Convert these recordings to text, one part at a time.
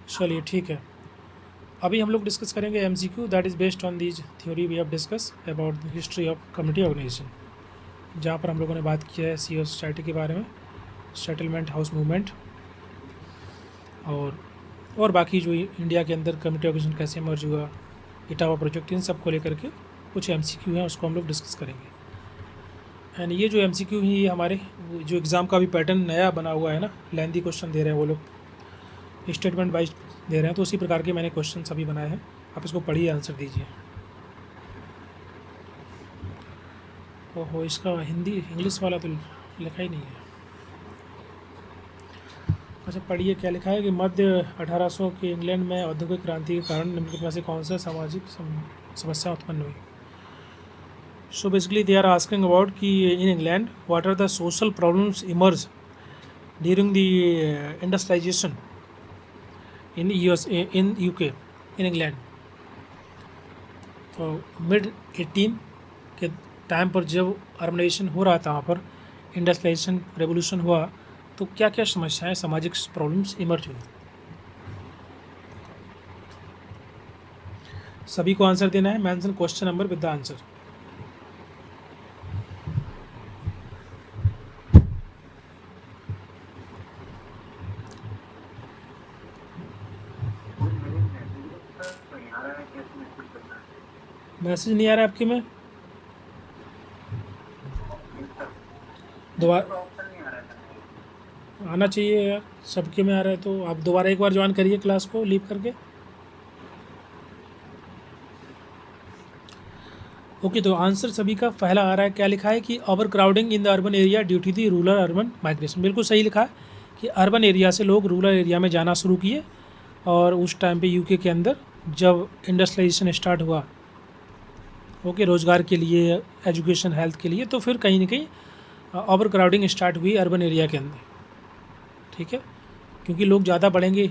चलिए ठीक है। अभी हम लोग डिस्कस करेंगे MCQ that is based on these theory we have discuss about the history of community organisation, जहाँ पर हम लोगों ने बात किया है सी सोसाइटी के बारे में, सेटलमेंट हाउस मूवमेंट और बाकी जो इंडिया के अंदर कम्युनिटी ऑर्गेनाइजेशन कैसे इमर्ज हुआ, इटावा प्रोजेक्ट, इन सब को लेकर के कुछ एमसीक्यू हैं उसको हम लोग डिस्कस करेंगे। एंड ये जो एमसीक्यू हैं ये हमारे जो एग्ज़ाम का भी पैटर्न नया बना हुआ है ना, लेंथी क्वेश्चन दे रहे हैं वो लोग, स्टेटमेंट वाइज दे रहे हैं, तो उसी प्रकार के मैंने क्वेश्चन अभी बनाए हैं। आप इसको पढ़िए, आंसर दीजिए। ओहो, इसका हिंदी इंग्लिश वाला तो लिखा ही नहीं है। अच्छा पढ़िए क्या लिखा है कि मध्य 1800 के इंग्लैंड में औद्योगिक क्रांति के कारण निम्नलिखित में से कौन सा सामाजिक समस्या उत्पन्न हुई। So basically they are asking about कि in England what are the social problems emerge during the industrialisation in UK, in England. तो मिड 18 के टाइम पर जब अर्बनाइजेशन हो रहा था, वहाँ पर इंडस्ट्रियलाइजेशन रेवोल्यूशन हुआ, तो क्या क्या समस्याएं, सामाजिक प्रॉब्लम्स इमर्ज हुई। सभी को आंसर देना है। Mention question number with the answer. Message नहीं आ रहा है आपके में? दोबारा आना चाहिए यार, सबके में आ रहा है तो आप दोबारा एक बार ज्वाइन करिए क्लास को लीव करके। ओके, तो आंसर सभी का पहला आ रहा है। क्या लिखा है कि overcrowding in the urban area due to the rural urban migration. बिल्कुल सही लिखा है कि अर्बन एरिया से लोग रूरल एरिया में जाना शुरू किए, और उस टाइम पे यूके के अंदर जब इंडस्ट्रियलाइजेशन स्टार्ट हुआ, ओके, रोज़गार के लिए, एजुकेशन, हेल्थ के लिए, तो फिर कहीं ना कहीं ओवर क्राउडिंग स्टार्ट हुई अर्बन एरिया के अंदर। ठीक है, क्योंकि लोग ज़्यादा बढ़ेंगे,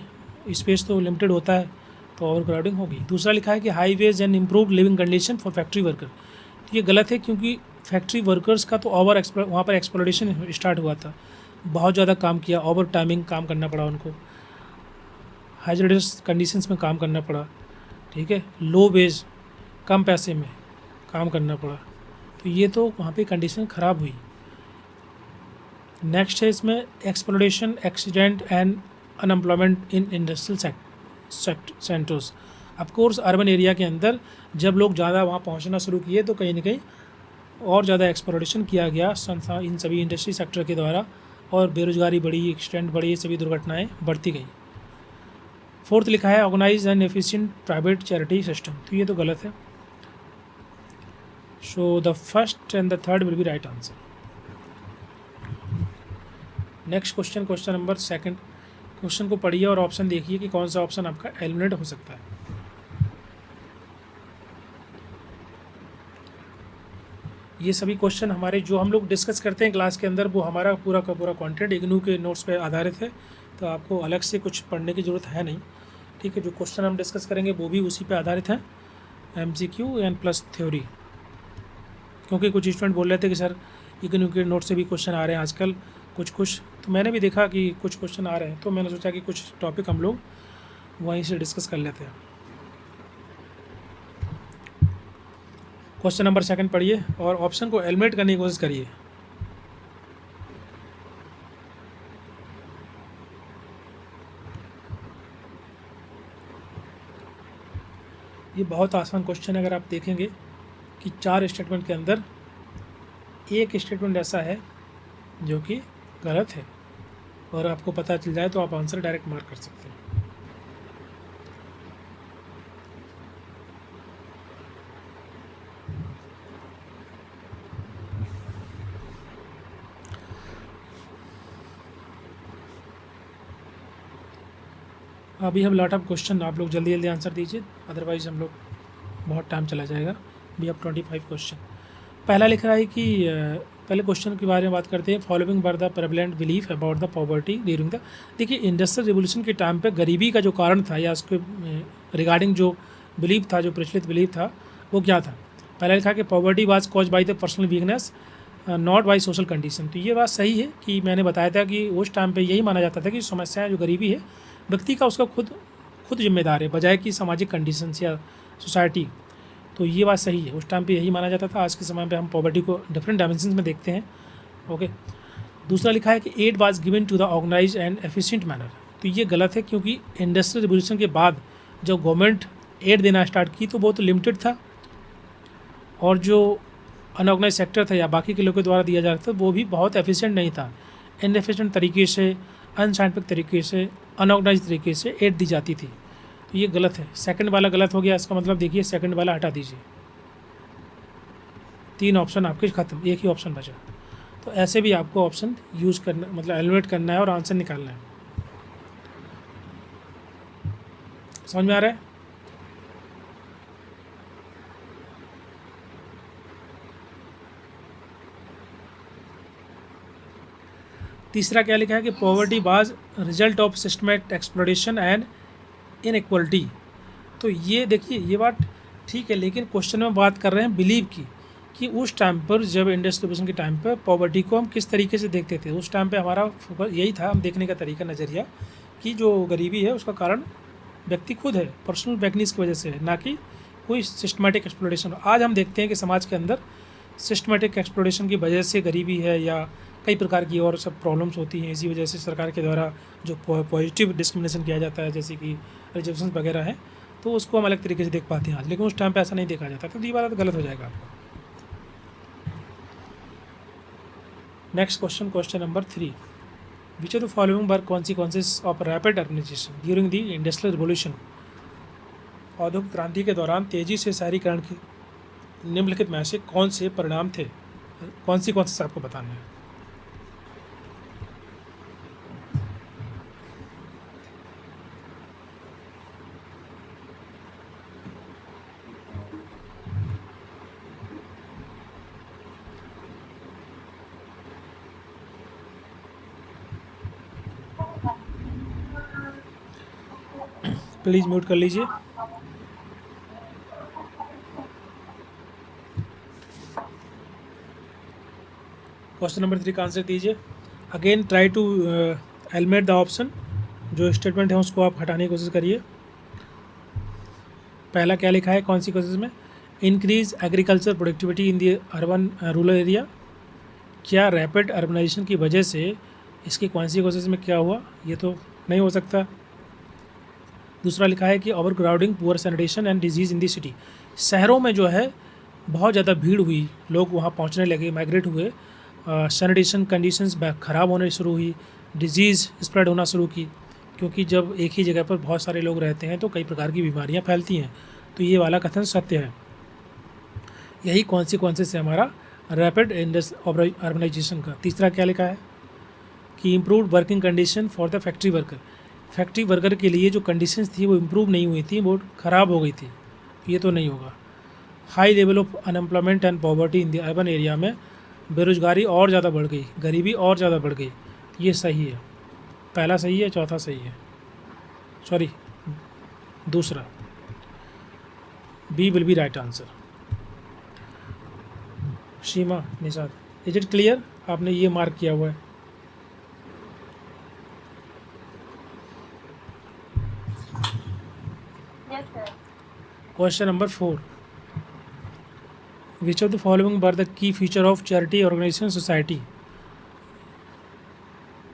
स्पेस तो लिमिटेड होता है, तो ओवर क्राउडिंग होगी। दूसरा लिखा है कि highways and improve living condition for factory worker. तो ये गलत है, क्योंकि फैक्ट्री वर्कर्स का तो वहाँ पर एक्सप्लोरेशन स्टार्ट हुआ था, बहुत ज़्यादा काम किया, ओवर टाइमिंग काम करना पड़ा उनको, हाइजरस कंडीशंस में काम करना पड़ा। ठीक है, लो वेज, कम पैसे में काम करना पड़ा, तो ये तो वहाँ पे कंडीशन ख़राब हुई। नेक्स्ट है इसमें exploration, accident and unemployment in industrial centres. Of course urban area के अंदर जब लोग ज़्यादा वहाँ पहुँचना शुरू किए, तो कहीं ना कहीं और ज़्यादा एक्सप्लोरेशन किया गया संस्था इन सभी इंडस्ट्री सेक्टर के द्वारा, और बेरोजगारी बढ़ी, एक्सीडेंट बढ़ी, ये सभी दुर्घटनाएँ बढ़ती गई। फोर्थ लिखा है organise and efficient private charity system. तो ये तो गलत है। So the first and the third will be right answer. Next question, question number second. Question को पढ़िए और ऑप्शन देखिए कि कौन सा ऑप्शन आपका एलिमिनेट हो सकता है। ये सभी क्वेश्चन हमारे जो हम लोग डिस्कस करते हैं क्लास के अंदर, वो हमारा पूरा का पूरा कंटेंट इग्नू के नोट्स पे आधारित है, तो आपको अलग से कुछ पढ़ने की ज़रूरत है नहीं। ठीक है, जो क्वेश्चन हम डिस्कस करेंगे वो भी उसी पे आधारित है, एमसीक्यू एंड प्लस थ्योरी। क्योंकि कुछ स्टूडेंट बोल रहे थे कि सर इग्नू के नोट से भी क्वेश्चन आ रहे हैं आजकल कुछ, तो मैंने भी देखा कि कुछ क्वेश्चन आ रहे हैं, तो मैंने सोचा कि कुछ टॉपिक हम लोग वहीं से डिस्कस कर लेते हैं। क्वेश्चन नंबर सेकंड पढ़िए और ऑप्शन को एलिमिनेट करने की कोशिश करिए। ये बहुत आसान क्वेश्चन है। अगर आप देखेंगे कि 4 स्टेटमेंट के अंदर एक स्टेटमेंट ऐसा है जो कि गलत है, और आपको पता चल जाए तो आप आंसर डायरेक्ट मार्क कर सकते हैं। अभी हम लॉट ऑफ क्वेश्चन, आप लोग जल्दी जल्दी आंसर दीजिए, अदरवाइज़ हम लोग बहुत टाइम चला जाएगा। We have 25 question. पहला लिख रहा है कि पहले क्वेश्चन के बारे में बात करते हैं। Following were the prevalent belief about the poverty during the. देखिए, इंडस्ट्रियल रिवोल्यूशन के टाइम पे गरीबी का जो कारण था, या उसके रिगार्डिंग जो बिलीफ था, जो प्रचलित बिलीफ था, वो क्या था। पहला लिखा कि poverty was cause by the personal weakness not by social condition. तो ये बात सही है कि मैंने बताया था कि उस टाइम पे यही माना जाता था कि समस्याएं जो गरीबी है व्यक्ति का उसका खुद खुद जिम्मेदार है बजाय कि सामाजिक कंडीशंस या सोसाइटी। तो ये बात सही है, उस टाइम पे यही माना जाता था। आज के समय पे हम पॉवर्टी को डिफरेंट डायमेंशंस में देखते हैं। ओके, दूसरा लिखा है कि aid was given to the organise and efficient manner. तो ये गलत है, क्योंकि इंडस्ट्रियल रिवोल्यूशन के बाद जब गवर्नमेंट एड देना स्टार्ट की तो वो तो लिमिटेड था, और जो अनऑर्गेनाइज सेक्टर था या बाकी के लोगों के द्वारा दिया जा रहा था वो भी बहुत एफिशिएंट नहीं था। इनएफिशिएंट तरीके से, अनसाइंटिफिक तरीके से, अनऑर्गेनाइज तरीके से एड दी जाती थी। तो ये गलत है। सेकंड वाला गलत हो गया, इसका मतलब देखिए सेकंड वाला हटा दीजिए। 3 ऑप्शन आपके ख़त्म, एक ही ऑप्शन बचा। तो ऐसे भी आपको ऑप्शन यूज़ करना, मतलब एलिमिनेट करना है और आंसर निकालना है। समझ में आ रहा है? तीसरा क्या लिखा है कि poverty was result of systematic exploitation and inequality. तो ये देखिए ये बात ठीक है, लेकिन क्वेश्चन में बात कर रहे हैं बिलीव की, कि उस टाइम पर जब इंडस्ट्रियल रिवोल्यूशन के टाइम पर पॉवर्टी को हम किस तरीके से देखते थे। उस टाइम पे हमारा फोकस यही था, हम देखने का तरीका, नज़रिया, कि जो गरीबी है उसका कारण व्यक्ति खुद है, पर्सनल बैकनीस की वजह से है, ना कि कोई सिस्टमेटिक एक्सप्लोरेशन। आज हम देखते हैं कि समाज के अंदर सिस्टमेटिक एक्सप्लोरेशन की वजह से गरीबी है या कई प्रकार की और सब प्रॉब्लम्स होती हैं। इसी वजह से सरकार के द्वारा जो पॉजिटिव डिस्क्रिमिनेशन किया जाता है, जैसे कि रिजर्वेशन वगैरह हैं, तो उसको हम अलग तरीके से देख पाते हैं आज, लेकिन उस टाइम पे ऐसा नहीं देखा जाता। तो ये बात गलत हो जाएगा आपका। Next question, question number 3, which of the following were consequences of rapid urbanisation during the industrial revolution. औद्योगिक क्रांति के दौरान तेज़ी से शहरीकरण के निम्नलिखित में से कौन से परिणाम थे। कॉन्सिक्वेंसेस आपको बताने हैं। प्लीज़ म्यूट कर लीजिए। क्वेश्चन नंबर 3 का आंसर दीजिए। Again try to eliminate the option, जो स्टेटमेंट है उसको आप हटाने की कोशिश करिए। पहला क्या लिखा है कॉन्सिक्वेंसेस में, increase agriculture productivity in the urban rural area. क्या रैपिड अर्बनाइजेशन की वजह से इसके कॉन्सिक्वेंसेस में क्या हुआ, ये तो नहीं हो सकता। दूसरा लिखा है कि over crowding, poor sanitation and disease in the city. शहरों में जो है बहुत ज़्यादा भीड़ हुई, लोग वहाँ पहुँचने लगे, माइग्रेट हुए, सैनिटेशन कंडीशंस ख़राब होने शुरू हुई, डिजीज़ स्प्रेड होना शुरू की, क्योंकि जब एक ही जगह पर बहुत सारे लोग रहते हैं तो कई प्रकार की बीमारियाँ फैलती हैं। तो ये वाला कथन सत्य है। यही कॉन्सिक्वेंसेस है हमारा रैपिड अर्बनाइजेशन का। तीसरा क्या लिखा है कि improved working condition for the factory worker. Factory worker के लिए जो कंडीशंस थी वो इम्प्रूव नहीं हुई थी, वो ख़राब हो गई थी। ये तो नहीं होगा। High level of unemployment and poverty in the urban area में बेरोज़गारी और ज़्यादा बढ़ गई, गरीबी और ज़्यादा बढ़ गई। ये सही है, पहला सही है, चौथा सही है, सॉरी दूसरा, B will be right answer. Sheema Nishad, is it clear? आपने ये मार्क किया हुआ है। Question number 4, which of the following were the key feature of charity organisation society.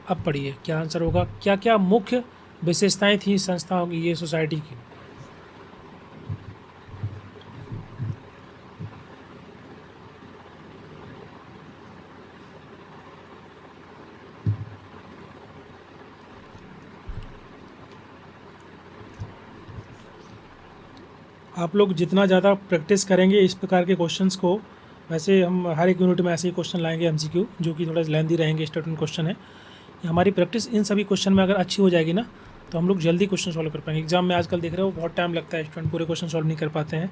अब पढ़िए क्या आंसर होगा। क्या क्या मुख्य विशेषताएं थी संस्थाओं की, ये सोसाइटी की। आप लोग जितना ज़्यादा प्रैक्टिस करेंगे इस प्रकार के क्वेश्चंस को, वैसे हम हर एक यूनिट में ऐसे ही क्वेश्चन लाएंगे एमसीक्यू, जो कि थोड़ा लेंदी रहेंगे, स्टेटमेंट क्वेश्चन है। हमारी प्रैक्टिस इन सभी क्वेश्चन में अगर अच्छी हो जाएगी ना, तो हम लोग जल्दी क्वेश्चन सॉल्व कर पाएंगे। एग्जाम में आजकल देख रहे हो बहुत टाइम लगता है, स्टूडेंट पूरे क्वेश्चन सॉल्व नहीं कर पाते हैं,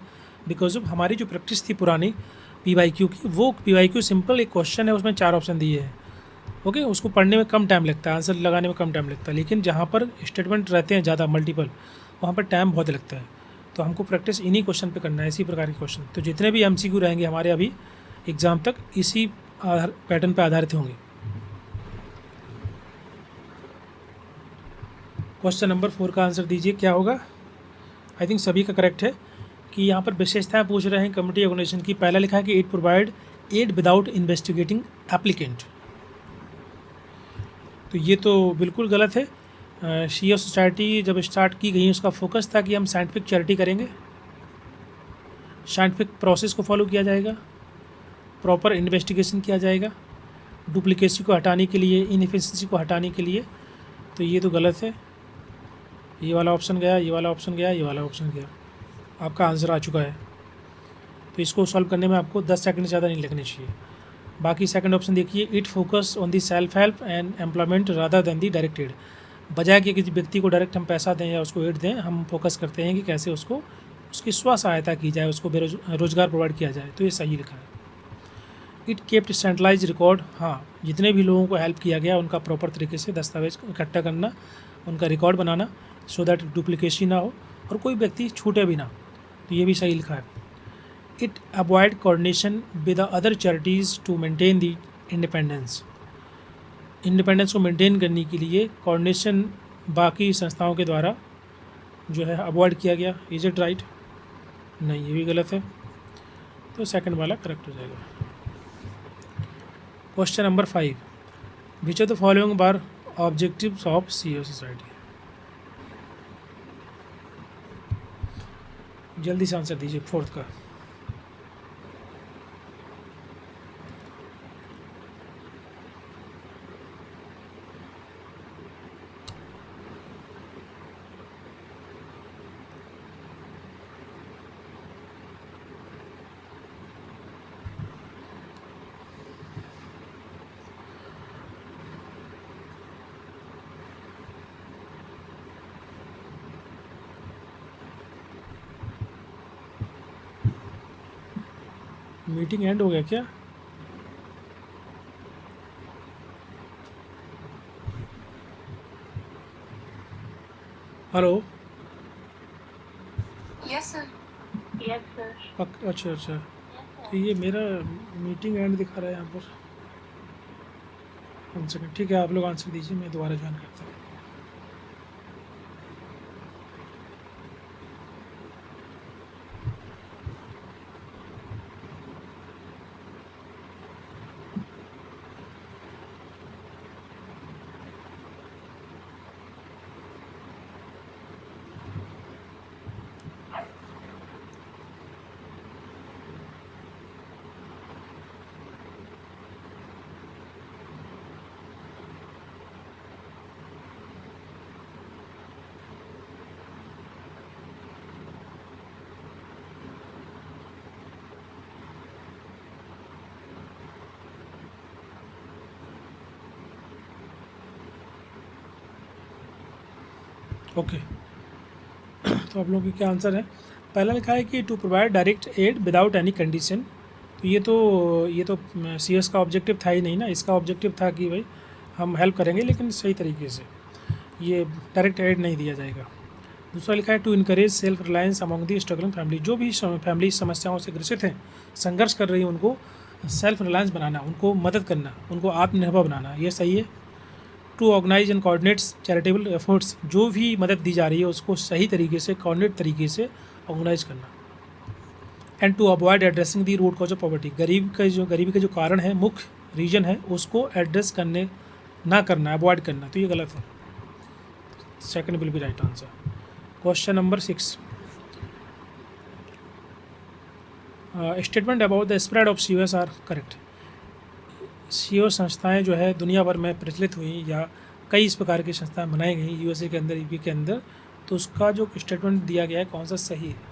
बिकॉज ऑफ हमारी जो प्रैक्टिस थी पुरानी PYQ की, वो PYQ सिंपल एक क्वेश्चन है, उसमें 4 ऑप्शन दिए हैं। ओके, उसको पढ़ने में कम टाइम लगता है, आंसर लगाने में कम टाइम लगता है, लेकिन जहाँ पर स्टेटमेंट रहते हैं ज़्यादा मल्टीपल, वहाँ पर टाइम बहुत लगता है। तो हमको प्रैक्टिस इन्हीं क्वेश्चन पे करना है, इसी प्रकार के क्वेश्चन। तो जितने भी MCQ रहेंगे हमारे अभी एग्ज़ाम तक, इसी पैटर्न पे आधारित होंगे। क्वेश्चन नंबर 4 का आंसर दीजिए, क्या होगा। आई थिंक सभी का करेक्ट है कि यहाँ पर विशेषताएं पूछ रहे हैं कम्युनिटी ऑर्गेनाइजेशन की। पहला लिखा है कि it provide aid without investigating applicant, तो ये तो बिल्कुल गलत है। शिया सोसाइटी जब स्टार्ट की गई उसका फोकस था कि हम साइंटिफिक चैरिटी करेंगे, साइंटिफिक प्रोसेस को फॉलो किया जाएगा, प्रॉपर इन्वेस्टिगेशन किया जाएगा, डुप्लीकेसी को हटाने के लिए, इनएफिशिएंसी को हटाने के लिए। तो ये तो गलत है। ये वाला ऑप्शन गया, ये वाला ऑप्शन गया, ये वाला ऑप्शन गया। आपका आंसर आ चुका है। तो इसको सॉल्व करने में आपको 10 सेकंड से ज़्यादा नहीं लगने चाहिए। बाकी सेकंड ऑप्शन देखिए, it focus on the self help and employment rather than the direct aid. बजाय कि किसी व्यक्ति को डायरेक्ट हम पैसा दें या उसको एड दें, हम फोकस करते हैं कि कैसे उसको उसकी स्व सहायता की जाए, उसको रोजगार प्रोवाइड किया जाए। तो ये सही लिखा है। इट केप्ट सेंट्रलाइज रिकॉर्ड, हाँ, जितने भी लोगों को हेल्प किया गया उनका प्रॉपर तरीके से दस्तावेज इकट्ठा करना, उनका record banana, so that duplicacy ना हो और कोई व्यक्ति छूटे भी ना। तो ये भी सही लिखा है। It avoid coordination with other charities to maintain the independence. Independence को मेंटेन करने के लिए कोऑर्डिनेशन बाकी संस्थाओं के द्वारा जो है अवॉइड किया गया। Is it right? नहीं, ये भी गलत है। तो सेकंड वाला करेक्ट हो जाएगा। Question number 5, which of the following bar objectives of CO society. जल्दी से आंसर दीजिए फोर्थ का। मीटिंग एंड हो गया क्या? Hello. Yes sir. Yes sir. अच्छा अच्छा, तो ये मेरा मीटिंग एंड दिखा रहा है यहाँ पर। 1 सेकंड, ठीक है, आप लोग आंसर दीजिए, मैं दोबारा ज्वाइन करता हूँ। ओके, तो आप लोगों के क्या आंसर है? पहला लिखा है कि to provide direct aid without any condition. तो ये तो सी एस का ऑब्जेक्टिव था ही नहीं ना। इसका ऑब्जेक्टिव था कि भाई हम हेल्प करेंगे लेकिन सही तरीके से, ये डायरेक्ट एड नहीं दिया जाएगा। दूसरा लिखा है to encourage self reliance among the struggling family. जो भी फैमिली समस्याओं से ग्रसित हैं, संघर्ष कर रही हैं, उनको सेल्फ रिलायंस बनाना, उनको मदद करना, उनको आत्मनिर्भर बनाना, ये सही है। To organise and coordinates charitable efforts. जो भी मदद दी जा रही है उसको सही तरीके से, कोऑर्डिनेट तरीके से ऑर्गेनाइज करना। And to avoid addressing the root cause of poverty. गरीबी का जो कारण है, मुख्य रीजन है, उसको एड्रेस करने ना करना, अवॉइड करना। तो ये गलत है। Second will be right answer. Question number 6, statement about the spread of COS are correct. CO संस्थाएं जो है दुनिया भर में प्रचलित हुई या कई इस प्रकार की संस्थाएं बनाई गई USA के अंदर, यूपी के अंदर, तो उसका जो स्टेटमेंट दिया गया है कौन सा सही है?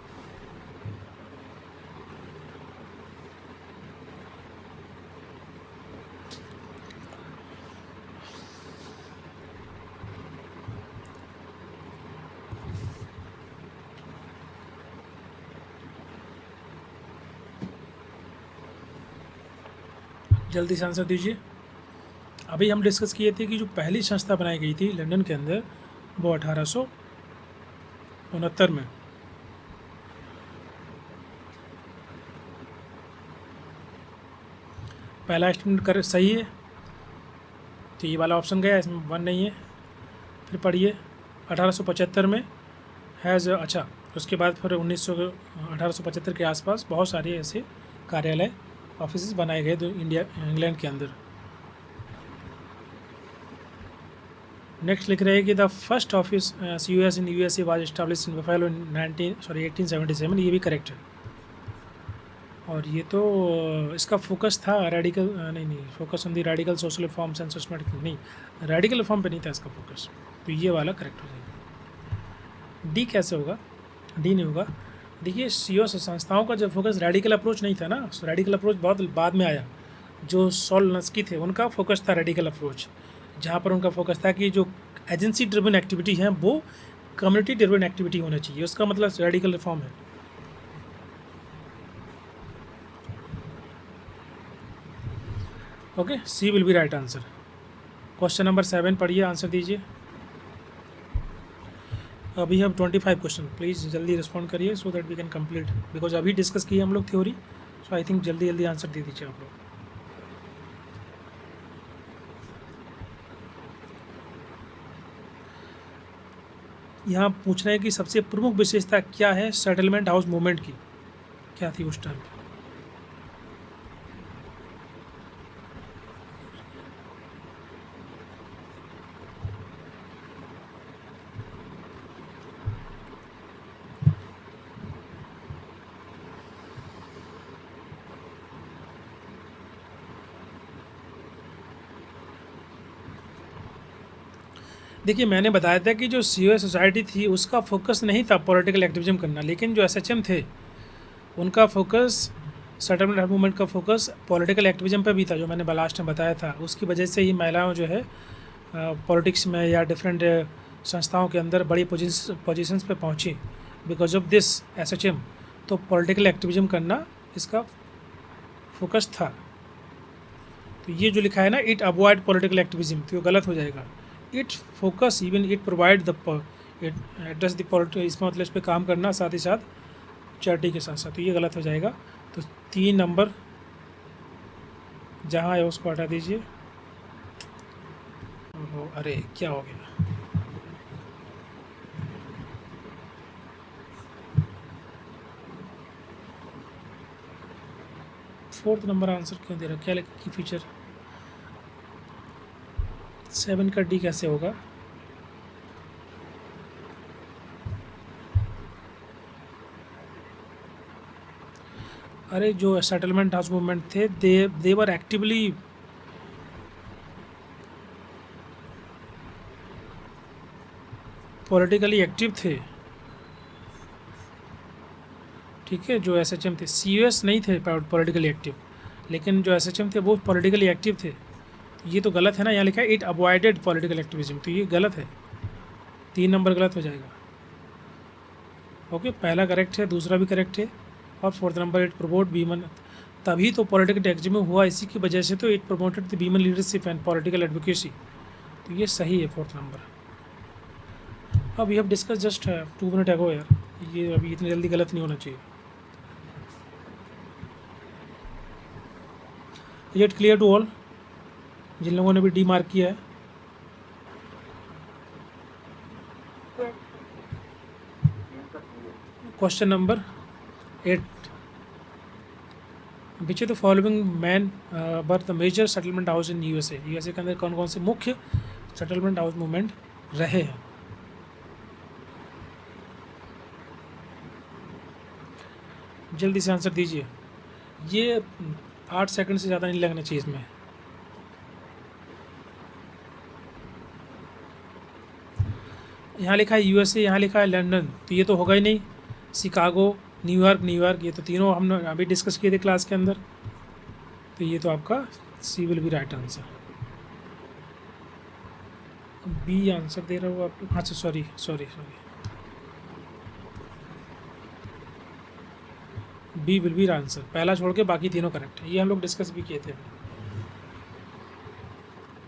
जल्दी से आंसर दीजिए। अभी हम डिस्कस किए थे कि जो पहली संस्था बनाई गई थी लंदन के अंदर, वो 1869 में। पहला एस्टिमेट कर सही है, तो ये वाला ऑप्शन गया, इसमें 1 नहीं है। फिर पढ़िए 1875 में हैज़, अच्छा उसके बाद फिर 1875 के आसपास बहुत सारे ऐसे कार्यालय ऑफिस बनाए गए जो इंग्लैंड के अंदर। नेक्स्ट लिख रहे हैं कि the first office US in USA was established in Buffalo in 1877। ये भी करेक्ट है। और ये तो इसका फोकस था रेडिकल नहीं focus on the radical social reforms and systematic नहीं, रेडिकल रिफॉर्म पे नहीं था इसका फोकस, तो ये वाला करेक्ट हो जाएगा। डी कैसे होगा? डी नहीं होगा। देखिए सीओ संस्थाओं का जो फोकस रेडिकल अप्रोच नहीं था ना, रेडिकल अप्रोच बहुत बाद में आया। जो सॉल नस्की थे उनका फोकस था रेडिकल अप्रोच, जहाँ पर उनका फोकस था कि जो एजेंसी ड्रिवन एक्टिविटी है वो कम्युनिटी ड्रिवन एक्टिविटी होना चाहिए, उसका मतलब रेडिकल रिफॉर्म है। Okay, C will be right answer. Question number 7 पढ़िए, आंसर दीजिए। अभी हम 25 क्वेश्चन, प्लीज़ जल्दी रिस्पॉन्ड करिए so that we can complete, because अभी डिस्कस किए हम लोग थ्योरी, सो आई थिंक जल्दी जल्दी आंसर दे दीजिए आप लोग। यहाँ पूछना है कि सबसे प्रमुख विशेषता क्या है सेटलमेंट हाउस मूवमेंट की, क्या थी उस टाइम पे। देखिए मैंने बताया था कि जो सीओए सोसाइटी थी उसका फोकस नहीं था पॉलिटिकल एक्टिविज्म करना, लेकिन जो एसएचएम थे उनका फोकस सेटलमेंट मूवमेंट का फोकस पॉलिटिकल एक्टिविज्म पे भी था, जो मैंने लास्ट में बताया था। उसकी वजह से ही महिलाओं जो है पॉलिटिक्स में या डिफरेंट संस्थाओं के अंदर बड़ी पोजीशंस पे पहुंची बिकॉज ऑफ दिस एसएचएम। तो पॉलिटिकल एक्टिविज्म करना इसका फोकस था। तो ये जो लिखा है ना इट अवॉइड पॉलिटिकल एक्टिविज्म, तो ये गलत हो जाएगा। It focus even it provide the it address the politics, इसमें मतलब इस पर काम करना साथ ही साथ चैरिटी के साथ साथ, तो ये गलत हो जाएगा। तो 3 नंबर जहाँ है उसको हटा दीजिए। अरे क्या हो गया, फोर्थ नंबर आंसर क्यों दे रहा, क्या की फीचर 7 का डी कैसे होगा? अरे जो सेटलमेंट हाउस मूवमेंट थे दे वर एक्टिवली पॉलिटिकली एक्टिव थे, ठीक है। जो एसएचएम थे, सीयूएस नहीं थे पॉलिटिकली एक्टिव, लेकिन जो एसएचएम थे वो पॉलिटिकली एक्टिव थे। ये तो गलत है ना, यहाँ लिखा है इट अवॉइडेड पॉलिटिकल एक्टिविज्म, तो ये गलत है। 3 नंबर गलत हो जाएगा। ओके, पहला करेक्ट है, दूसरा भी करेक्ट है, और 4th number it promote women, तभी तो पॉलिटिकल एक्टिविज्म हुआ, इसी की वजह से तो it promoted the women leadership and political advocacy, तो ये सही है 4th नंबर। अब ये डिस्कस जस्ट 2 मिनट अगो यार, ये अभी इतनी जल्दी गलत नहीं होना चाहिए। Is it clear to all, जिन लोगों ने भी डी मार्क किया है? Question number 8, which the following man were the major settlement house in USA, USA के अंदर कौन कौन से मुख्य सेटलमेंट हाउस मूवमेंट रहे हैं? जल्दी से आंसर दीजिए, ये 8 सेकंड से ज़्यादा नहीं लगना चाहिए इसमें। यहाँ लिखा है यूएसए, यहाँ लिखा है लंदन, तो ये तो होगा ही नहीं। शिकागो, न्यूयॉर्क, ये तो तीनों हमने अभी डिस्कस किए थे क्लास के अंदर, तो ये तो आपका C will be right answer. B answer दे रहा हूँ आप लोग, अच्छा sorry, B will be answer, पहला छोड़ के बाकी तीनों करेक्ट है, ये हम लोग डिस्कस भी किए थे।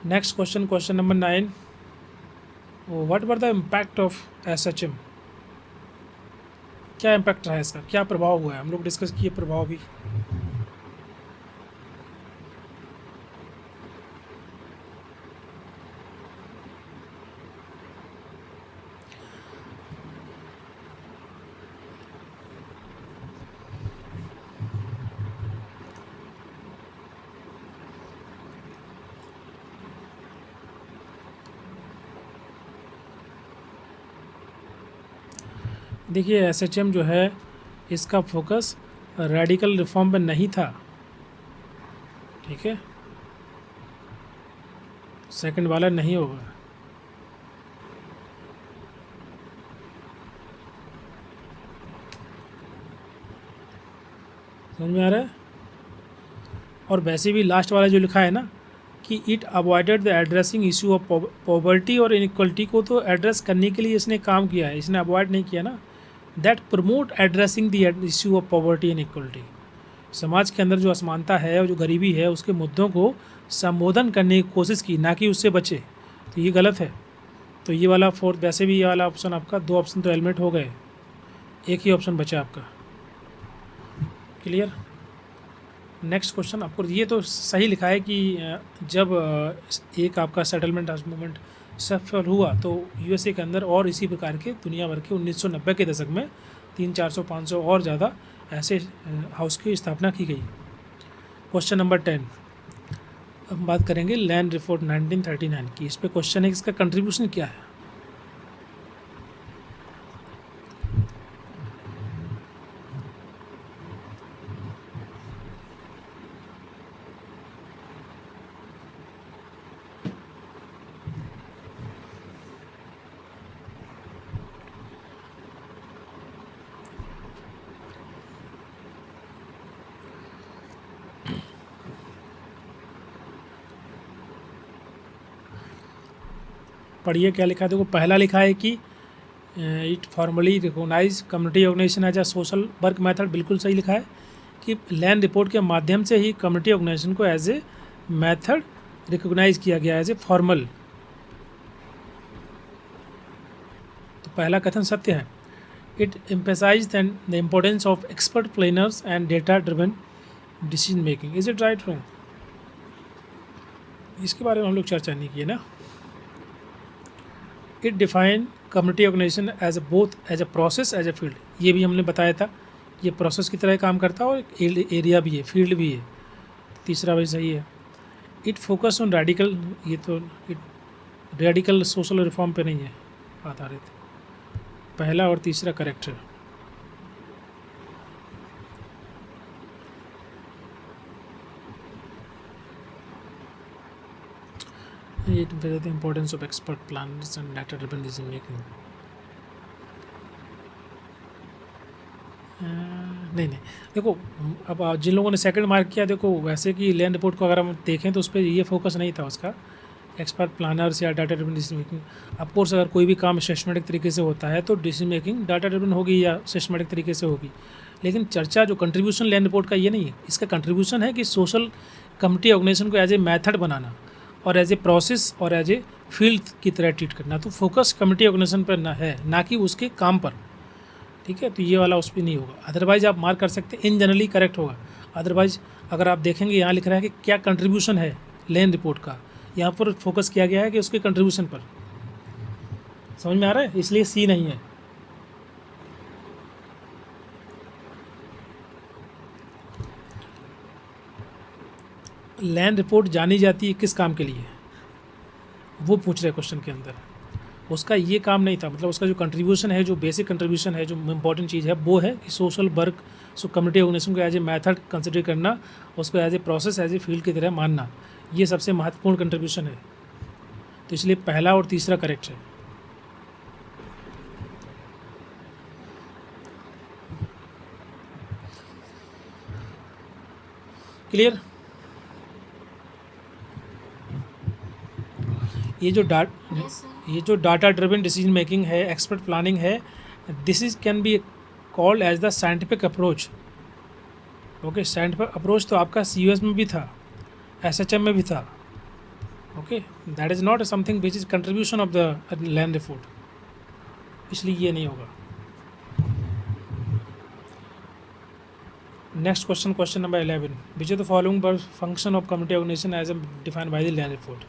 Next question, question number 9, what were the impact of SHM, क्या इम्पैक्ट रहा है इसका, क्या प्रभाव हुआ है? हम लोग डिस्कस किए प्रभाव भी। देखिए एसएचएम जो है इसका फोकस रेडिकल रिफॉर्म पे नहीं था, ठीक है, सेकंड वाला नहीं होगा। समझ में आ रहा है? और वैसे भी लास्ट वाला जो लिखा है ना कि it avoided the addressing issue of poverty और इनइक्वलिटी को तो एड्रेस करने के लिए इसने काम किया है, इसने अवॉइड नहीं किया ना। That promote addressing the issue of poverty and equality, समाज के अंदर जो असमानता है और जो गरीबी है उसके मुद्दों को संबोधन करने की कोशिश की, ना कि उससे बचे, तो ये गलत है। तो ये वाला फोर्थ, वैसे भी ये वाला ऑप्शन आपका, दो ऑप्शन तो एलिमिनेट हो गए, एक ही ऑप्शन बचा आपका। क्लियर? नेक्स्ट क्वेश्चन, आपको ये तो सही लिखा है कि जब एक आपका सेटलमेंट मूवमेंट सफल हुआ तो यूएसए के अंदर और इसी प्रकार के दुनिया भर के 1990 के दशक में 300-400-500 और ज़्यादा ऐसे हाउस की स्थापना की गई। क्वेश्चन नंबर 10, हम बात करेंगे लैंड रिपोर्ट 1939 की। इस पे क्वेश्चन है इसका कंट्रीब्यूशन क्या है। पढ़िए क्या लिखा है। देखो पहला लिखा है कि it formally recognise community organisation as a social work method, बिल्कुल सही लिखा है कि लैंड रिपोर्ट के माध्यम से ही कम्युनिटी ऑर्गेनाइजेशन को एज ए मेथड रिकोगनाइज किया गया, एज ए फॉर्मल। तो पहला कथन सत्य है। It emphasise the importance of expert planners and data driven decision making. Is it right wrong? इसके बारे में हम लोग चर्चा नहीं की है ना। It define community organisation as a both as a process as a field, ये भी हमने बताया था, ये प्रोसेस की तरह काम करता है और एरिया भी है, फील्ड भी है। तीसरा भी सही है। इट फोकस ऑन रेडिकल, ये तो इट रेडिकल सोशल रिफॉर्म पे नहीं है आधारित, पहला और तीसरा करेक्ट है। It the importance of expert planners and data driven decision making. नहीं नहीं, देखो अब जिन लोगों ने सेकंड मार्क किया, देखो वैसे कि लैंड रिपोर्ट को अगर हम देखें तो उस पर ये फोकस नहीं था उसका, एक्सपर्ट प्लानर्स या data driven decision making. Of course अगर कोई भी काम सिस्टमेटिक तरीके से होता है तो डिसीजन मेकिंग डाटा ड्रिवन होगी या सिस्टमेटिक तरीके से होगी, लेकिन चर्चा जो कंट्रीब्यूशन लैंड रिपोर्ट का ये नहीं है। इसका कंट्रीब्यूशन है कि सोशल कम्युनिटी ऑर्गेनाइजेशन को एज ए मैथड बनाना और एज ए प्रोसेस और एज ए फील्ड की तरह ट्रीट करना। तो फोकस कम्युनिटी ऑर्गेनाइजेशन पर ना है, ना कि उसके काम पर, ठीक है। तो ये वाला उस पर नहीं होगा, अदरवाइज आप मार्क कर सकते हैं, इन जनरली करेक्ट होगा। अदरवाइज अगर आप देखेंगे यहाँ लिख रहा है कि क्या कंट्रीब्यूशन है लैंड रिपोर्ट का, यहाँ पर फोकस किया गया है कि उसके कंट्रीब्यूशन पर। समझ में आ रहा है? इसलिए सी नहीं है। लैंड रिपोर्ट जानी जाती है किस काम के लिए, वो पूछ रहे क्वेश्चन के अंदर। उसका ये काम नहीं था, मतलब उसका जो कंट्रीब्यूशन है, जो बेसिक कंट्रीब्यूशन है, जो इम्पॉर्टेंट चीज़ है वो है कि social work, so community organisation को एज ए मैथड कंसिडर करना, उसको as a process, as a field की तरह मानना, ये सबसे महत्वपूर्ण कंट्रीब्यूशन है। तो इसलिए पहला और तीसरा करेक्ट है। क्लियर? ये जो डाटा ड्रिवन डिसीजन मेकिंग है, एक्सपर्ट प्लानिंग है, this is can be called as the scientific approach. Okay, scientific approach तो आपका CUS में भी था, SHM में भी था। Okay, that is not something which is contribution of the land report, इसलिए ये नहीं होगा। Next question, question number 11, which of the following function of community organisation as defined by the land report.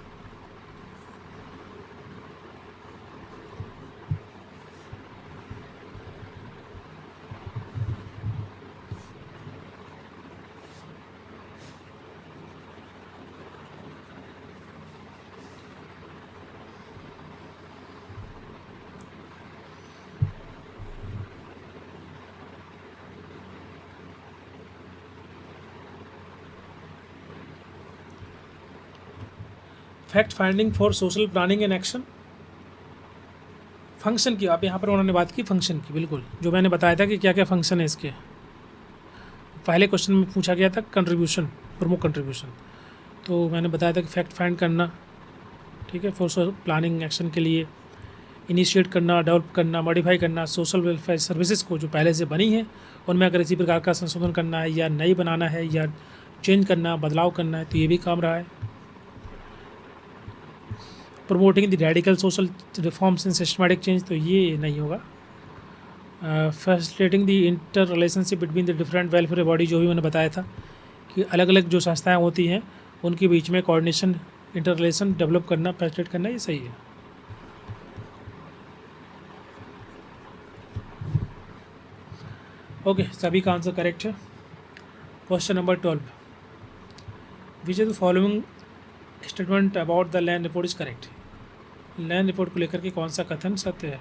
Fact finding for social planning and action, function की आप यहाँ पर उन्होंने बात की फंक्शन की, बिल्कुल जो मैंने बताया था कि क्या क्या फंक्शन है इसके। पहले क्वेश्चन में पूछा गया था कंट्रीब्यूशन, प्रमुख कंट्रीब्यूशन, तो मैंने बताया था कि फैक्ट फाइंड करना, ठीक है, फॉर सोशल प्लानिंग एक्शन के लिए इनिशिएट करना, डेवलप करना, मॉडिफाई करना सोशल वेलफेयर सर्विसेज को जो पहले से बनी है उनमें अगर इसी प्रकार का संशोधन करना है या नई बनाना है या चेंज करना, बदलाव करना है, तो ये भी काम रहा है। Promoting the radical social reforms in systematic change, तो ये नहीं होगा। Facilitating the inter relationship between the different welfare body, जो भी मैंने बताया था कि अलग अलग जो संस्थाएं होती हैं उनके बीच में कोऑर्डिनेशन, इंटर रिलेशन डेवलप करना, फैसिलिटेट करना, ये सही है। ओके, सभी का आंसर करेक्ट है। Question number 12, which is the following statement about the land report is correct, land report को लेकर के कौन सा कथन सत्य है।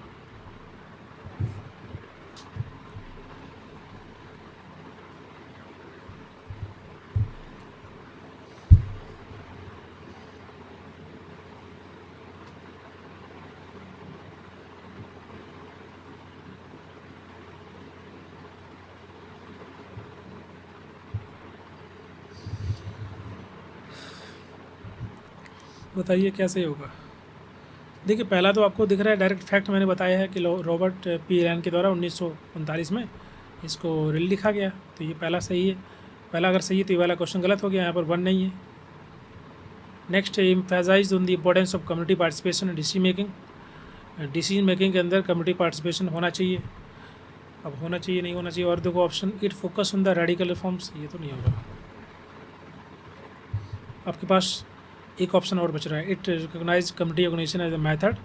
बताइए क्या सही होगा। देखिए पहला तो आपको दिख रहा है डायरेक्ट फैक्ट, मैंने बताया है कि रॉबर्ट पी रैन के द्वारा 1939 में इसको रिल लिखा गया, तो ये पहला सही है। पहला अगर सही है तो ये वाला क्वेश्चन गलत हो गया, यहाँ पर 1 नहीं है। Next, emphasise on the importance of community participation in decision making, decision making के अंदर कम्युनिटी पार्टिसिपेशन होना चाहिए। अब होना चाहिए नहीं होना चाहिए, और देखो option, it focus on the radical reforms, ये तो नहीं होगा। आपके पास एक ऑप्शन और बच रहा है, it recognise community organisation as a method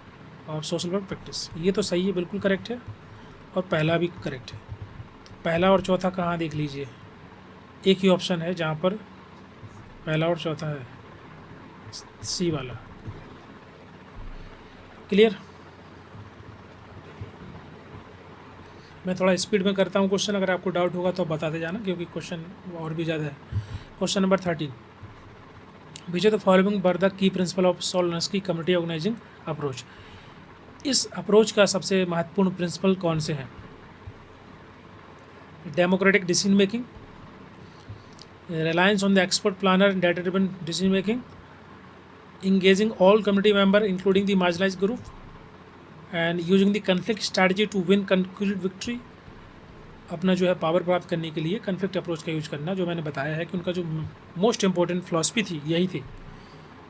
of social work practice, ये तो सही है, बिल्कुल करेक्ट है, और पहला भी करेक्ट है। तो पहला और चौथा कहाँ देख लीजिए, एक ही ऑप्शन है जहाँ पर पहला और चौथा है, सी वाला। क्लियर। मैं थोड़ा स्पीड में करता हूँ क्वेश्चन, अगर आपको डाउट होगा तो बताते जाना, क्योंकि क्वेश्चन और भी ज़्यादा है। Question number 13, which of the following were the key principle of Solansky community organising approach, इस अप्रोच का सबसे महत्वपूर्ण प्रिंसिपल कौन से हैं। Democratic decision making, reliance on the expert planner and data driven decision making, engaging all community member including the marginalized group, and using the conflict strategy to win concrete victory, अपना जो है power प्राप्त करने के लिए conflict approach का use करना, जो मैंने बताया है कि उनका जो मोस्ट इंपॉर्टेंट फिलॉसफी थी यही थी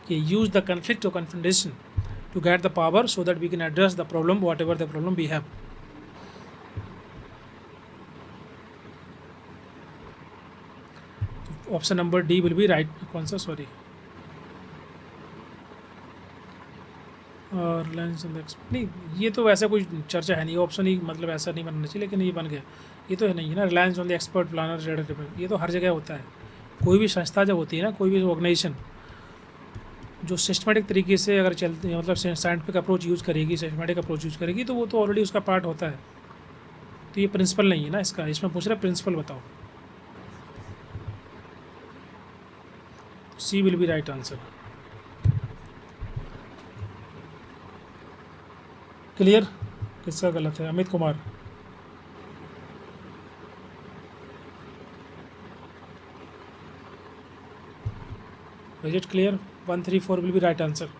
कि यूज द कन्फ्लिक्ट और confrontation to get the power so that we can address the problem whatever the problem we have. Option number D will be right, कौन सा, सॉरी, और Reliance on the expert, नहीं ये तो वैसा कोई चर्चा है नहीं, ऑप्शन ही मतलब ऐसा नहीं बनना चाहिए, लेकिन ये बन गया, ये तो है नहीं है ना। Reliance on the expert planner data driven, ये तो हर जगह होता है। कोई भी संस्था जब होती है ना, कोई भी ऑर्गेनाइजेशन जो सिस्टमेटिक तरीके से अगर चलती है, मतलब साइंटिफिक अप्रोच यूज़ करेगी, सिस्टमेटिक अप्रोच यूज़ करेगी, तो वो तो ऑलरेडी उसका पार्ट होता है। तो ये प्रिंसिपल नहीं है ना इसका, इसमें पूछ रहा है प्रिंसिपल बताओ। C will be right answer. Clear. किसका गलत है, Amit Kumar. Is it clear, 1, 3, 4 will be right answer.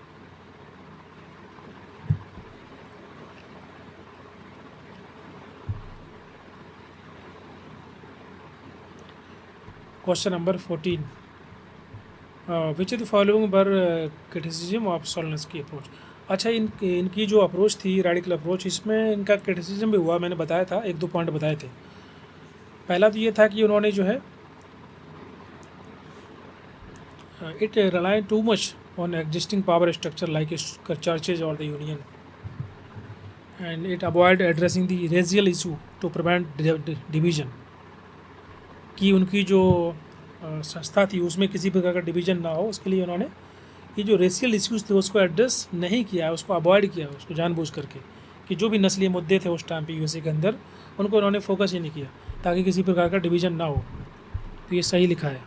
Question number 14, which is the following were criticism of Solansky approach. अच्छा, इनकी जो अप्रोच थी रेडिकल अप्रोच, इसमें इनका क्रिटिसिज्म भी हुआ, मैंने बताया था, 1-2 पॉइंट बताए थे। पहला तो ये था कि उन्होंने जो है it rely too much on existing power structure like churches और the union, and it avoid addressing the racial issue to prevent division, कि उनकी जो संस्था थी उसमें किसी प्रकार का डिवीजन ना हो, उसके लिए उन्होंने ये जो रेशियल इश्यूज़ थे उसको एड्रेस नहीं किया, उसको अवॉइड किया, उसको जानबूझ करके, कि जो भी नस्लीय मुद्दे थे उस टाइम पे यूएसए के अंदर, उनको उन्होंने फोकस ही नहीं किया ताकि किसी प्रकार का डिवीज़न ना हो। तो ये सही लिखा है,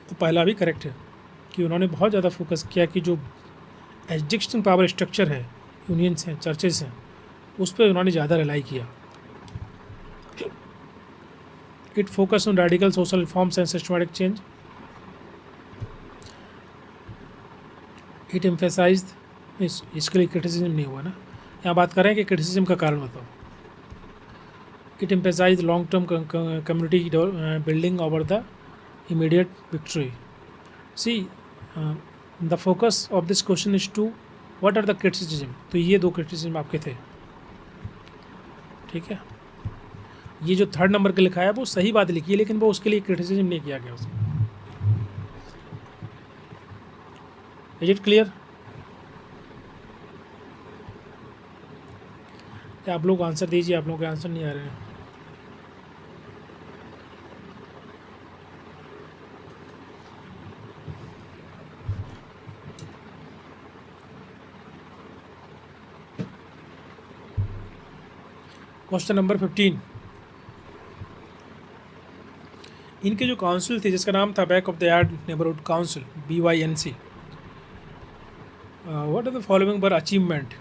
तो पहला भी करेक्ट है। कि उन्होंने बहुत ज़्यादा फोकस किया कि जो एजुकेशन पावर स्ट्रक्चर है, यूनियंस हैं, चर्चेस हैं, उस पर उन्होंने ज़्यादा रिलाई किया. It focus on radical social reforms and systematic change. It emphasise, इसके लिए क्रिटिसिज्म नहीं हुआ ना, यहाँ बात कर रहे हैं कि क्रिटिसिज्म का कारण बताओ. It emphasise long term community building over the immediate victory. See the focus of this question is to what are the criticism. तो ये दो क्रिटिसिज्म आपके थे. ठीक है, ये जो थर्ड नंबर के लिखा है वो सही बात लिखी है, लेकिन वो उसके लिए क्रिटिसिज्म नहीं किया गया उसमें. Is it clear? आप लोग आंसर दीजिए, आप लोगों के आंसर नहीं आ रहे हैं. Question number 15. इनके जो काउंसिल थी जिसका नाम था back of the yard neighbourhood council, BYNC, what are the following were achievement.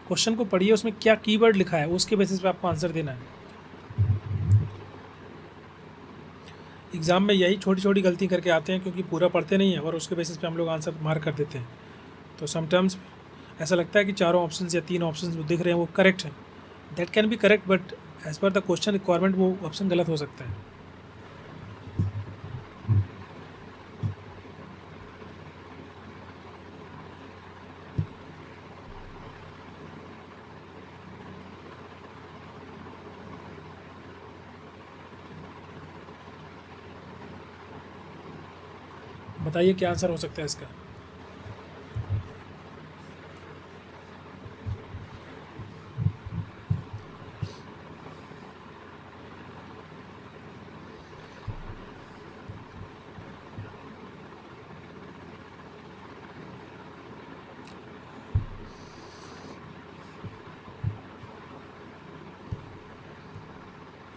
Question को पढ़िए, उसमें क्या कीवर्ड लिखा है उसके बेसिस पे आपको आंसर देना है. एग्ज़ाम में यही छोटी छोटी गलती करके आते हैं क्योंकि पूरा पढ़ते नहीं हैं और उसके बेसिस पे हम लोग आंसर मार्क कर देते हैं. तो समटाइम्स ऐसा लगता है कि चारों ऑप्शन या 3 ऑप्शन जो दिख रहे हैं वो करेक्ट हैं. That can be correct, but as per the question requirement वो ऑप्शन गलत हो सकता है. बताइए क्या आंसर हो सकता है इसका.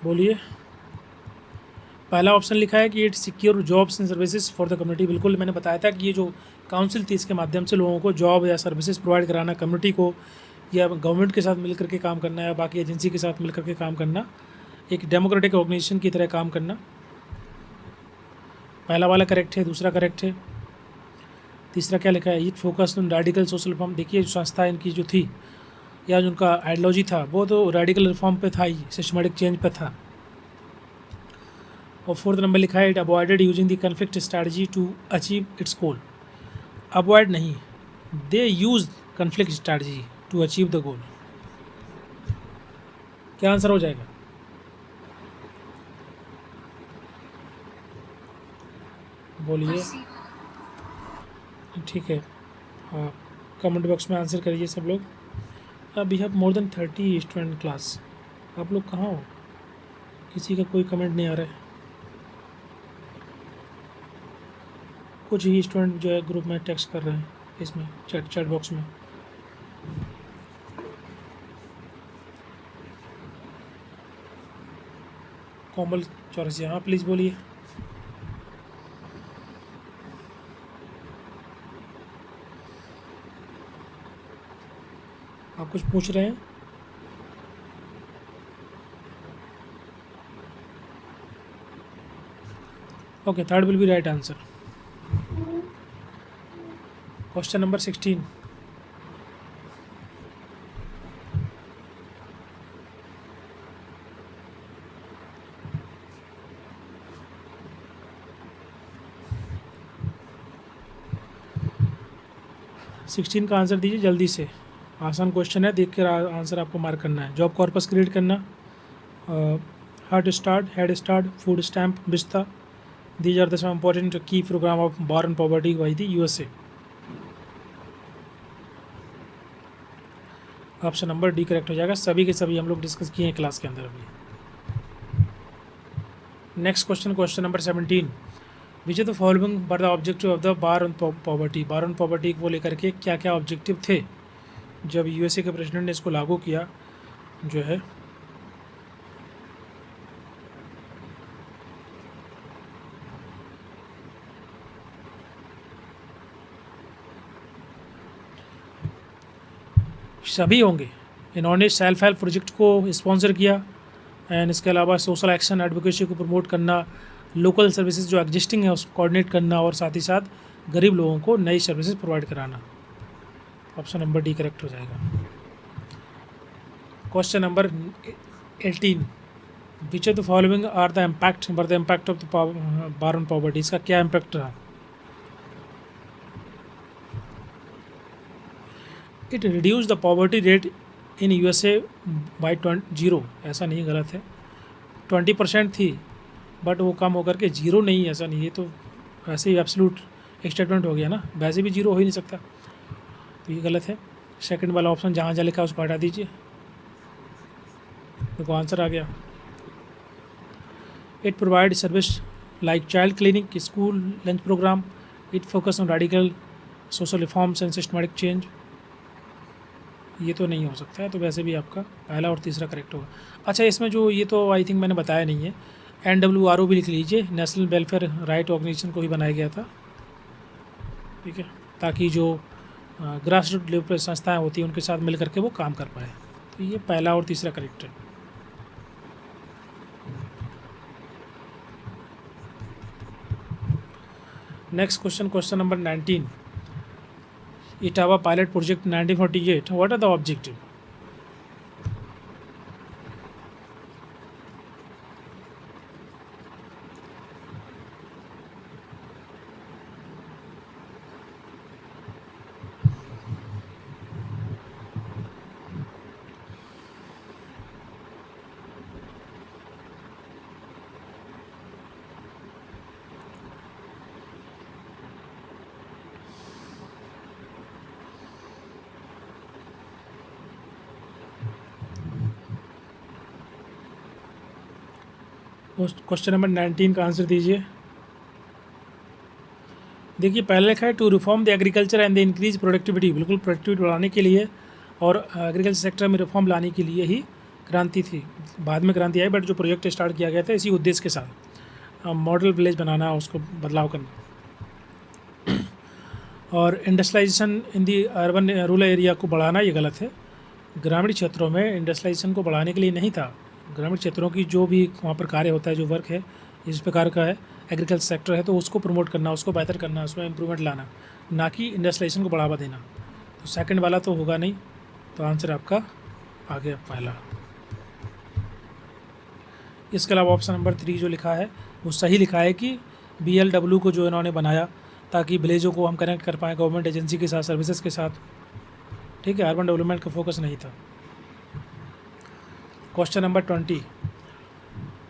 बोलिए. पहला ऑप्शन लिखा है कि it secure jobs and services for the community. बिल्कुल, मैंने बताया था कि ये जो काउंसिल थी इसके माध्यम से लोगों को जॉब या सर्विसेज प्रोवाइड कराना, कम्युनिटी को, या गवर्नमेंट के साथ मिलकर के काम करना या बाकी एजेंसी के साथ मिलकर के काम करना, एक डेमोक्रेटिक ऑर्गेनाइजेशन की तरह काम करना. पहला वाला करेक्ट है. दूसरा करेक्ट है. तीसरा क्या लिखा है, it focus on radical social reform. देखिए जो संस्था इनकी जो थी या जो उनका आइडियोलॉजी था वो तो रेडिकल रिफॉर्म पे था ही, सिस्टमेटिक चेंज पे था. और फोर्थ नंबर लिखा है, it avoided using the conflict strategy to achieve its goal. Avoid नहीं, they use conflict strategy to achieve the goal. क्या आंसर हो जाएगा? बोलिए. ठीक है, हाँ, कमेंट बॉक्स में आंसर करिए सब लोग. We have more than 30 student class. आप लोग कहाँ हो? किसी का कोई कमेंट नहीं आ रहा है. कुछ ही स्टूडेंट जो है ग्रुप में टेक्स्ट कर रहे हैं, इसमें चैट बॉक्स में. कोमल चौरसिया, हाँ प्लीज़ बोलिए. आप कुछ पूछ रहे हैं? Okay, third will be right answer. Question number 16. Sixteen का आंसर दीजिए जल्दी से. आसान क्वेश्चन है, देख कर आंसर आपको मार्क करना है. जॉब कॉर्पस क्रिएट करना, heart start, head start, food stamp, VISTA. These are the some important key programme of war on poverty by the USA. Option number D correct हो जाएगा. सभी के सभी हम लोग डिस्कस किए हैं क्लास के अंदर अभी. Next question, question number 17. Which are the following were the objective of the war on poverty. War on poverty को लेकर के क्या क्या ऑब्जेक्टिव थे जब USA के प्रेसिडेंट ने इसको लागू किया जो है. सभी होंगे। इन्होंने सेल्फ हेल्प प्रोजेक्ट को स्पॉन्सर किया एंड इसके अलावा सोशल एक्शन एडवोकेसी को प्रमोट करना, लोकल सर्विसेज जो एग्जिस्टिंग है उसको कोऑर्डिनेट करना और साथ ही साथ गरीब लोगों को नई सर्विसेज प्रोवाइड कराना। ऑप्शन नंबर डी करेक्ट हो जाएगा। Question number 18, which of the following are the impact of the war on poverty. इसका क्या इम्पैक्ट रहा? It reduce the poverty rate in USA by 0, ऐसा नहीं, गलत है। 20% थी बट वो कम होकर के 0 नहीं, ऐसा नहीं, ये तो वैसे ही एब्सोल्यूट स्टेटमेंट हो गया ना, वैसे भी 0 हो ही नहीं सकता, तो ये गलत है। सेकंड वाला ऑप्शन जहाँ जहाँ लिखा है उसको हटा दीजिए, देखो आंसर आ गया। It provide service like child clinic, school lunch programme, it focus on radical social reforms and systematic change. ये तो नहीं हो सकता है, तो वैसे भी आपका पहला और तीसरा करेक्ट होगा। अच्छा, इसमें जो ये तो आई थिंक मैंने बताया नहीं है, NWRO भी लिख लीजिए, नेशनल वेलफेयर राइट ऑर्गेनाइजेशन को ही बनाया गया था, ठीक है, ताकि जो ग्रास रूट लेवल पर संस्थाएँ होती हैं उनके साथ मिल करके वो काम कर पाए। तो ये पहला और तीसरा करेक्ट है। Next question, question number 19, Etawah pilot project 1948, what are the objective? Question number 19 का आंसर दीजिए। देखिए पहले लिखा है to reform the agriculture and the increase productivity, बिल्कुल प्रोडक्टिविटी बढ़ाने के लिए और एग्रीकल्चर सेक्टर में रिफॉर्म लाने के लिए ही क्रांति थी। बाद में क्रांति आई, बट जो प्रोजेक्ट स्टार्ट किया गया था इसी उद्देश्य के साथ, मॉडल विलेज बनाना, उसको बदलाव करना। और industrialisation in the urban rural area को बढ़ाना, ये गलत है। ग्रामीण क्षेत्रों में इंडस्ट्रियलाइजेशन को बढ़ाने के लिए नहीं था, ग्रामीण क्षेत्रों की जो भी वहाँ पर कार्य होता है, जो वर्क है इस प्रकार का है, एग्रीकल्चर सेक्टर है, तो उसको प्रमोट करना, उसको बेहतर करना, उसमें इम्प्रूवमेंट लाना, ना कि इंडस्ट्रियलाइजेशन को बढ़ावा देना। तो सेकंड वाला तो होगा नहीं, तो आंसर आपका आ गया पहला। इसके अलावा ऑप्शन नंबर 3 जो लिखा है वो सही लिखा है कि BLW को जो इन्होंने बनाया ताकि विलेजों को हम कनेक्ट कर पाएँ गवर्नमेंट एजेंसी के साथ, सर्विसेज के साथ, ठीक है, अर्बन डेवलपमेंट का फोकस नहीं था। क्वेश्चन नंबर 20,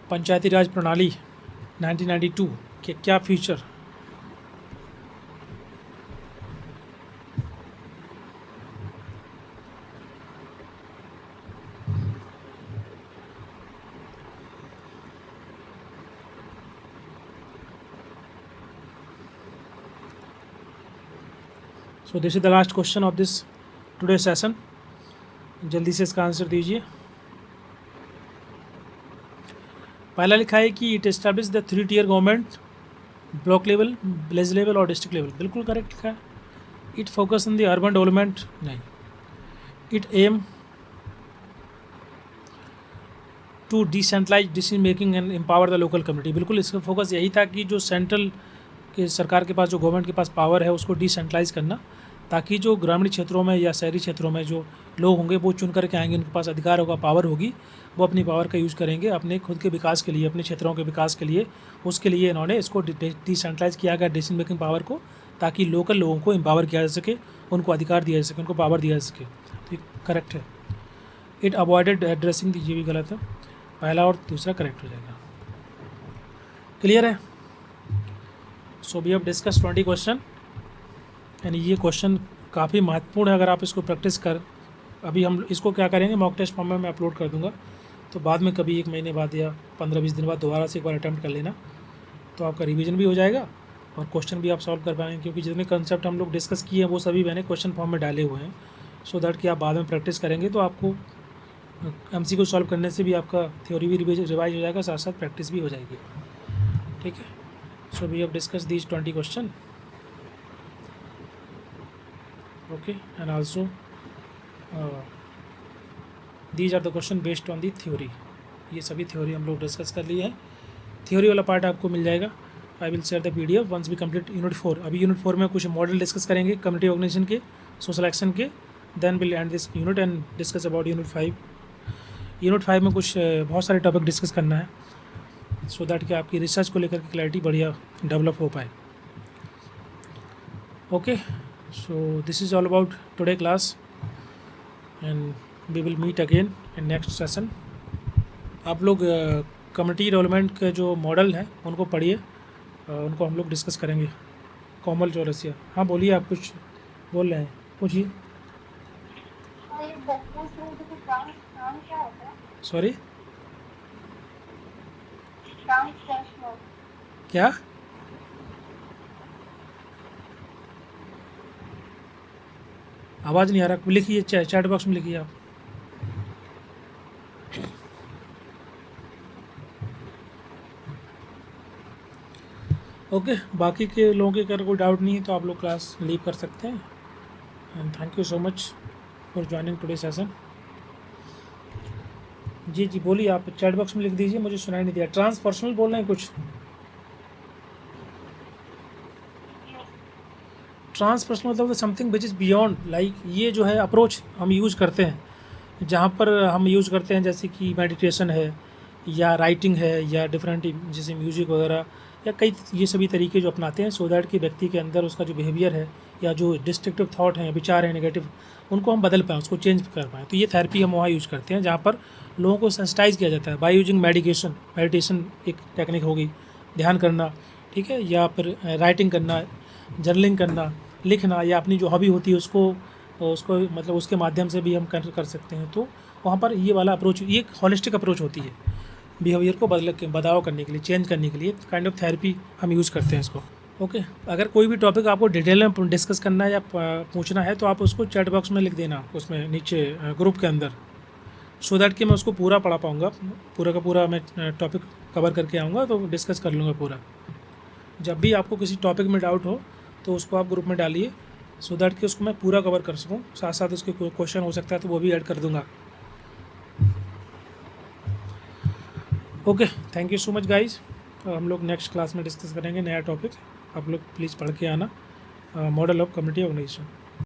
पंचायती राज प्रणाली 1992 के क्या feature? So this is the last question of this today session, जल्दी से इसका आंसर दीजिए। पहला लिखा है कि it establish the 3 tier government, block level, village level और डिस्ट्रिक्ट लेवल, बिल्कुल करेक्ट लिखा है। It focus on the urban development, नहीं। It aim to decentralise decision making and empower the local community, बिल्कुल इसका फोकस यही था कि जो सेंट्रल के सरकार के पास, जो गवर्नमेंट के पास पावर है उसको डिसेंट्रलाइज करना, ताकि जो ग्रामीण क्षेत्रों में या शहरी क्षेत्रों में जो लोग होंगे वो चुन करके आएंगे, उनके पास अधिकार होगा, पावर होगी, वो अपनी पावर का यूज़ करेंगे अपने खुद के विकास के लिए, अपने क्षेत्रों के विकास के लिए। उसके लिए इन्होंने इसको डिसेंट्रलाइज किया गया डिसीजन मेकिंग पावर को, ताकि लोकल लोगों को एम्पावर किया जा सके, उनको अधिकार दिया जा सके, उनको पावर दिया जा सके। तो करेक्ट है। इट अवॉइडेड एड्रेसिंग, ये भी गलत है, पहला और दूसरा करेक्ट हो जाएगा। क्लियर है? So we have discuss 20 question यानी ये क्वेश्चन काफ़ी महत्वपूर्ण है। अगर आप इसको प्रैक्टिस कर, अभी हम इसको क्या करेंगे, मॉक टेस्ट फॉर्म में मैं अपलोड कर दूंगा, तो बाद में कभी 1 महीने बाद या 15-20 दिन बाद दोबारा से एक बार अटैम्प्ट कर लेना, तो आपका रिवीजन भी हो जाएगा और क्वेश्चन भी आप सॉल्व कर पाएंगे, क्योंकि जितने कंसेप्ट हम लोग डिस्कस किए हैं वो सभी मैंने क्वेश्चन फॉर्म में डाले हुए हैं, सो दैट कि आप बाद में प्रैक्टिस करेंगे तो आपको MCQ सॉल्व करने से भी आपका थ्योरी भी रिवाइज हो जाएगा, साथ साथ प्रैक्टिस भी हो जाएगी। ठीक है, so we have discuss these 20 question, okay, and also these are the question based on the theory. ये सभी थ्योरी हम लोग डिस्कस कर लिए हैं। थ्योरी वाला पार्ट आपको मिल जाएगा। I will share the PDF once we complete unit 4। अभी यूनिट 4 में कुछ मॉडल डिस्कस करेंगे कम्युनिटी ऑर्गेनाइजेशन के, सोशल एक्शन के। Then will end this unit and discuss about unit 5। Unit 5 में कुछ बहुत सारे टॉपिक डिस्कस करना है सो दैट कि आपकी रिसर्च को लेकर के क्लैरिटी बढ़िया डेवलप हो पाए। Okay, so this is all about today class and we will meet again in next session. आप लोग कम्युनिटी डेवलपमेंट के जो मॉडल हैं उनको पढ़िए, उनको हम लोग डिस्कस करेंगे। कोमल चौरसिया, हाँ बोलिए, आप कुछ बोल रहे हैं, पूछिए। सॉरी, क्या? आवाज़ नहीं आ रहा, लिखिए, चैट बॉक्स में लिखिए आप। ओके, बाकी के लोगों के अगर कोई डाउट नहीं है तो आप लोग क्लास लीव कर सकते हैं। And thank you so much for joining today session. जी जी बोलिए, आप चैट बॉक्स में लिख दीजिए, मुझे सुनाई नहीं दिया। ट्रांसपर्सनल बोल रहे हैं कुछ? ट्रांसपर्सनल मतलब something which is beyond, like ये जो है अप्रोच हम यूज़ करते हैं, जहाँ पर हम यूज़ करते हैं जैसे कि मेडिटेशन है या राइटिंग है या डिफरेंट जैसे म्यूज़िक वगैरह, या कई ये सभी तरीके जो अपनाते हैं सो दैट कि व्यक्ति के अंदर उसका जो बिहेवियर है या जो डिस्ट्रक्टिव थॉट हैं, विचार हैं नेगेटिव, उनको हम बदल पाएँ, उसको चेंज कर पाएँ। तो ये थेरेपी हम वहाँ यूज़ करते हैं जहाँ पर लोगों को सेंसिटाइज़ किया जाता है बाय यूजिंग मेडिकेशन। मेडिटेशन एक टेक्निक होगी, ध्यान करना, ठीक है, या फिर राइटिंग करना, जर्नलिंग करना, लिखना, या अपनी जो हॉबी होती है उसको मतलब उसके माध्यम से भी हम कर सकते हैं। तो वहाँ पर ये वाला अप्रोच, ये एक हॉलिस्टिक अप्रोच होती है बिहेवियर को बदलाव करने के लिए, चेंज करने के लिए। काइंड ऑफ थेरेपी हम यूज़ करते हैं इसको। ओके, अगर कोई भी टॉपिक आपको डिटेल में डिस्कस करना है या पूछना है तो आप उसको चैट बॉक्स में लिख देना, उसमें नीचे ग्रुप के अंदर, सो दैट कि मैं उसको पूरा पढ़ा पाऊँगा। पूरा का पूरा मैं टॉपिक कवर करके आऊँगा तो डिस्कस कर लूँगा पूरा। जब भी आपको किसी टॉपिक में डाउट हो तो उसको आप ग्रुप में डालिए सो दैट कि उसको मैं पूरा कवर कर सकूँ। साथ साथ उसके कोई क्वेश्चन हो सकता है तो वो भी ऐड कर दूँगा। Okay, thank you so much guys. हम लोग नेक्स्ट क्लास में डिस्कस करेंगे नया टॉपिक। आप लोग प्लीज़ पढ़ के आना, मॉडल ऑफ कम्युनिटी ऑर्गेनाइजेशन।